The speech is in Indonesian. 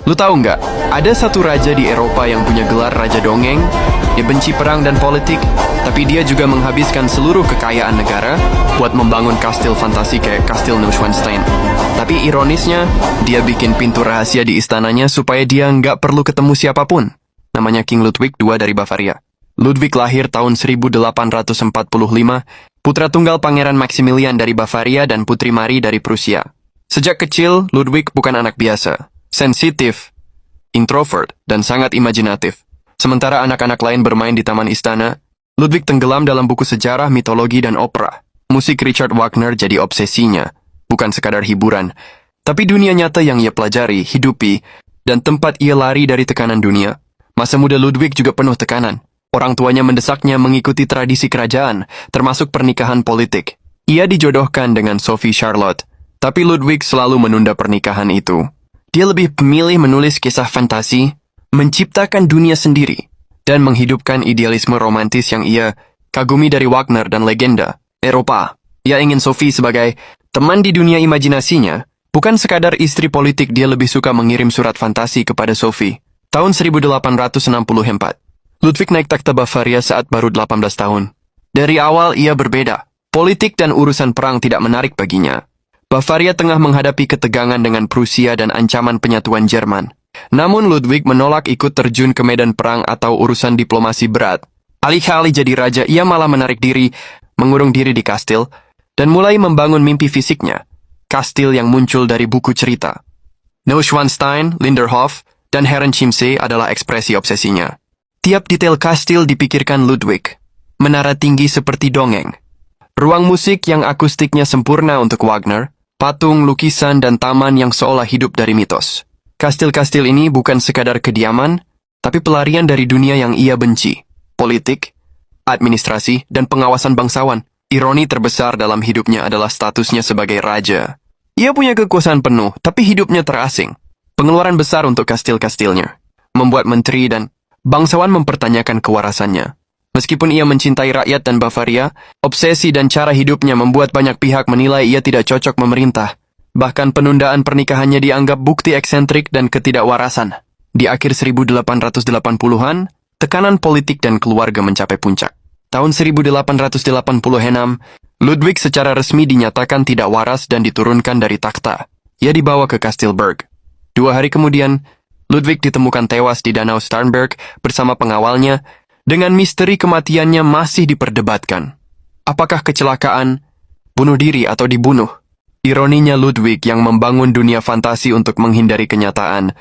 Lu tahu nggak? Ada satu raja di Eropa yang punya gelar Raja Dongeng. Dia benci perang dan politik, tapi dia juga menghabiskan seluruh kekayaan negara buat membangun kastil fantasi kayak Kastil Neuschwanstein. Tapi ironisnya, dia bikin pintu rahasia di istananya supaya dia nggak perlu ketemu siapapun. Namanya King Ludwig II dari Bavaria. Ludwig lahir tahun 1845, putra tunggal Pangeran Maximilian dari Bavaria dan Putri Marie dari Prusia. Sejak kecil, Ludwig bukan anak biasa. Sensitif, introvert, dan sangat imajinatif. Sementara anak-anak lain bermain di taman istana, Ludwig tenggelam dalam buku sejarah, mitologi, dan opera. Musik Richard Wagner jadi obsesinya, bukan sekadar hiburan, tapi dunia nyata yang ia pelajari, hidupi, dan tempat ia lari dari tekanan dunia. Masa muda Ludwig juga penuh tekanan. Orang tuanya mendesaknya mengikuti tradisi kerajaan, termasuk pernikahan politik. Ia dijodohkan dengan Sophie Charlotte, tapi Ludwig selalu menunda pernikahan itu. Dia lebih memilih menulis kisah fantasi, menciptakan dunia sendiri, dan menghidupkan idealisme romantis yang ia kagumi dari Wagner dan legenda Eropa. Ia ingin Sophie sebagai teman di dunia imajinasinya, bukan sekadar istri politik. Dia lebih suka mengirim surat fantasi kepada Sophie. Tahun 1864, Ludwig naik takhta Bavaria saat baru 18 tahun. Dari awal ia berbeda. Politik dan urusan perang tidak menarik baginya. Bavaria tengah menghadapi ketegangan dengan Prusia dan ancaman penyatuan Jerman. Namun Ludwig menolak ikut terjun ke medan perang atau urusan diplomasi berat. Alih-alih jadi raja, ia malah menarik diri, mengurung diri di kastil, dan mulai membangun mimpi fisiknya. Kastil yang muncul dari buku cerita. Neuschwanstein, Linderhof, dan Herrenchiemsee adalah ekspresi obsesinya. Tiap detail kastil dipikirkan Ludwig. Menara tinggi seperti dongeng. Ruang musik yang akustiknya sempurna untuk Wagner. Patung, lukisan, dan taman yang seolah hidup dari mitos. Kastil-kastil ini bukan sekadar kediaman, tapi pelarian dari dunia yang ia benci. Politik, administrasi, dan pengawasan bangsawan. Ironi terbesar dalam hidupnya adalah statusnya sebagai raja. Ia punya kekuasaan penuh, tapi hidupnya terasing. Pengeluaran besar untuk kastil-kastilnya. Membuat menteri dan bangsawan mempertanyakan kewarasannya. Meskipun ia mencintai rakyat dan Bavaria, obsesi dan cara hidupnya membuat banyak pihak menilai ia tidak cocok memerintah. Bahkan penundaan pernikahannya dianggap bukti eksentrik dan ketidakwarasan. Di akhir 1880-an, tekanan politik dan keluarga mencapai puncak. Tahun 1886, Ludwig secara resmi dinyatakan tidak waras dan diturunkan dari takhta. Ia dibawa ke Kastil Berg. 2 hari kemudian, Ludwig ditemukan tewas di Danau Starnberg bersama pengawalnya. Dengan misteri kematiannya masih diperdebatkan. Apakah kecelakaan, bunuh diri, atau dibunuh? Ironinya Ludwig yang membangun dunia fantasi untuk menghindari kenyataan,